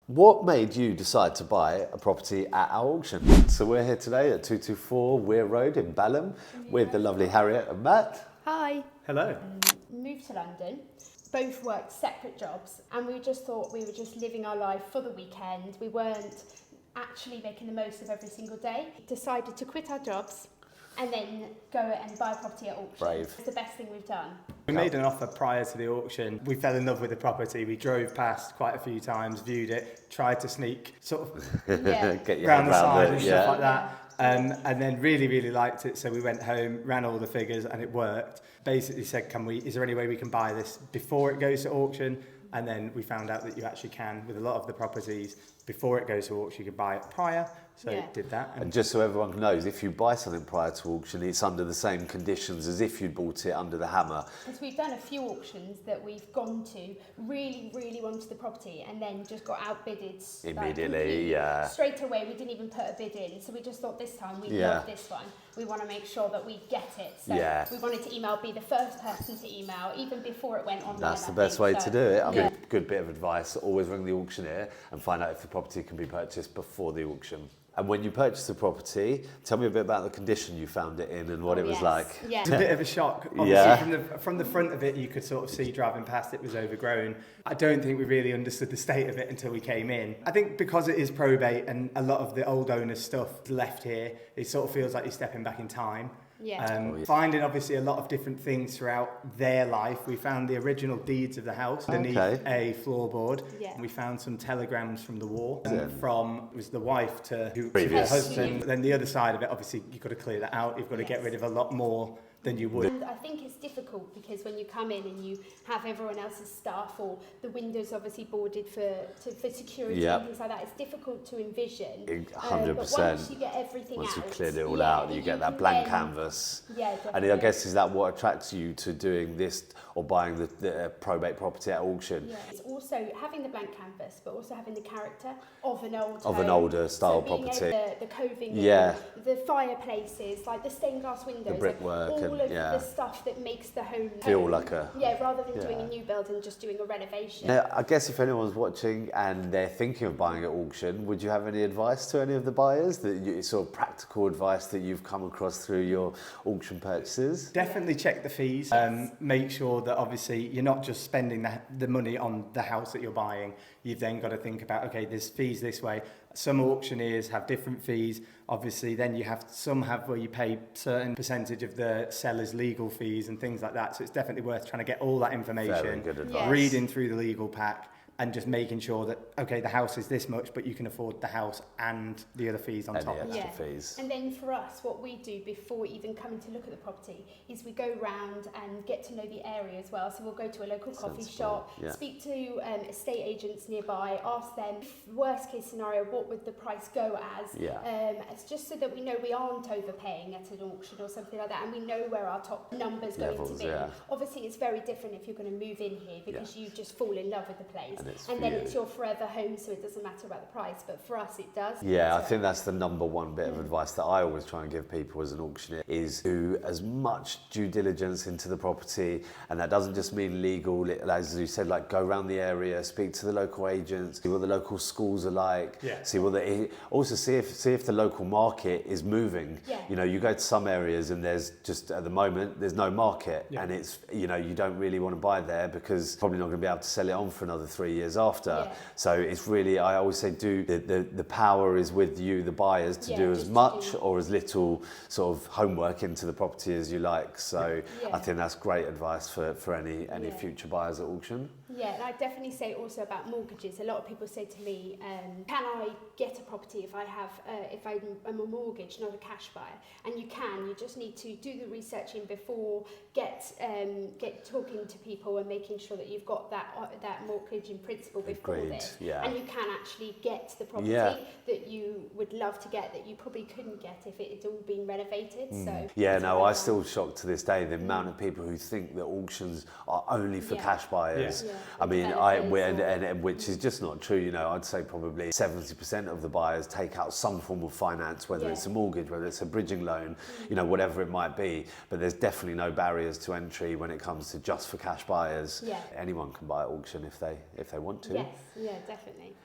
What made you decide to buy a property at our auction? So we're here today at 224 Weir Road in Balham with the lovely Harriet and Matt. Hi. Hello. Moved to London, both worked separate jobs, and we just thought we were just living our life for the weekend. We weren't actually making the most of every single day. Decided to quit our jobs and then go and buy a property at auction. Brave. It's the best thing we've done. We made an offer prior to the auction. We fell in love with the property. We drove past quite a few times, viewed it, tried to sneak sort of Yeah. Get your around head the side around and it, stuff yeah. like that. And then really liked it. So we went home, ran all the figures, and it worked. Basically said, is there any way we can buy this before it goes to auction? And then we found out that you actually can, with a lot of the properties, before it goes to auction, you can buy it prior. So did that. And just so everyone knows, if you buy something prior to auction, it's under the same conditions as if you'd bought it under the hammer. Because we've done a few auctions that we've gone to, really wanted the property, and then just got outbidded Immediately, yeah. straight away. We didn't even put a bid in, so we just thought this time we Yeah. love this one. We want to make sure that we get it. So Yeah. we wanted to be the first person to email, even before it went online. That's the I best think. way So, to do it. I mean, yeah. good bit of advice, always ring the auctioneer and find out if the property can be purchased before the auction. And when you purchased the property, tell me a bit about the condition you found it in and what it was Yes. like. Yeah. It's a bit of a shock. Obviously, Yeah. from the front of it, you could sort of see driving past it was overgrown. I don't think we really understood the state of it until we came in. I think because it is probate and a lot of the old owners' stuff left here, it sort of feels like you're stepping back in time. Yeah. Finding obviously a lot of different things throughout their life. We found the original deeds of the house underneath a floorboard. Yeah. And we found some telegrams from the war Yeah. from, it was the wife to who Previous. her husband. Then the other side of it, obviously you've got to clear that out. You've got to get Yes. rid of a lot more than you would. And I think it's difficult because when you come in and you have everyone else's stuff, or the windows obviously boarded for security Yep. and things like that, it's difficult to envision. 100%. But once you get everything Once out, you've cleared it all out, you get that can blank then- canvas. Yeah, And definitely. I guess, is that what attracts you to doing this or buying the probate property at auction? Yeah. It's also having the blank canvas, but also having the character of an old Of an home. older style So being property. able the coving, Yeah. the fireplaces, like the stained glass windows, brickwork all and- of yeah. the stuff that makes the home Feel home. like a- rather than doing yeah. a new build and just doing a renovation. Now, I guess if anyone's watching and they're thinking of buying at auction, would you have any advice to any of the buyers, sort of practical advice that you've come across through your auction purchases? Definitely check the fees. Make sure that obviously you're not just spending the money on the house that you're buying. You've then got to think about, okay, there's fees this way. Some auctioneers have different fees. Obviously, then some have where you pay certain percentage of the seller's legal fees and things like that. So it's definitely worth trying to get all that information, Very good advice. Yes. reading through the legal pack, and just making sure that, okay, the house is this much, but you can afford the house and the other fees on Any top. extra fees. And then for us, what we do before even coming to look at the property is we go round and get to know the area as well. So we'll go to a local coffee Sensible, shop, yeah. speak to estate agents nearby, ask them, worst case scenario, what would the price go as? Yeah. It's just so that we know we aren't overpaying at an auction or something like that, and we know where our top number's Levels, going to be. yeah. Obviously, it's very different if you're going to move in here because you just fall in love with the place, And it's and for then you. it's your forever home, so it doesn't matter about the price. But for us, it does. Yeah, I So- think that's the number one bit of advice that I always try and give people as an auctioneer is do as much due diligence into the property, and that doesn't just mean legal, as you said, like go around the area, speak to the local agents, see what the local schools are like, see what also see if the local market is moving. Yeah. You know, you go to some areas and there's just at the moment there's no market, Yeah. and it's you don't really want to buy there because probably not going to be able to sell it on for another 3 years after. Yeah. So it's really, I always say, the power is with you, the buyers, to do just as to much do- or as little sort of homework into the property as you like. So Yeah. I think that's great advice for any Yeah. future buyers at auction. Yeah, and I definitely say also about mortgages. A lot of people say to me, can I get a property if I'm a mortgage, not a cash buyer? And you can. You just need to do the researching before, get talking to people and making sure that you've got that mortgage in principle before Agreed, this. yeah. And you can actually get the property Yeah. that you would love to get that you probably couldn't get if it had all been renovated. So Yeah, that's no, what I I still shocked to this day the amount of people who think that auctions are only for Yeah. cash buyers. Yeah. I mean, Developers and which is just not true. I'd say probably 70% of the buyers take out some form of finance, whether Yeah. it's a mortgage, whether it's a bridging loan, whatever it might be. But there's definitely no barriers to entry when it comes to just for cash buyers. Yeah. Anyone can buy at auction if they want to. Yes, yeah, definitely.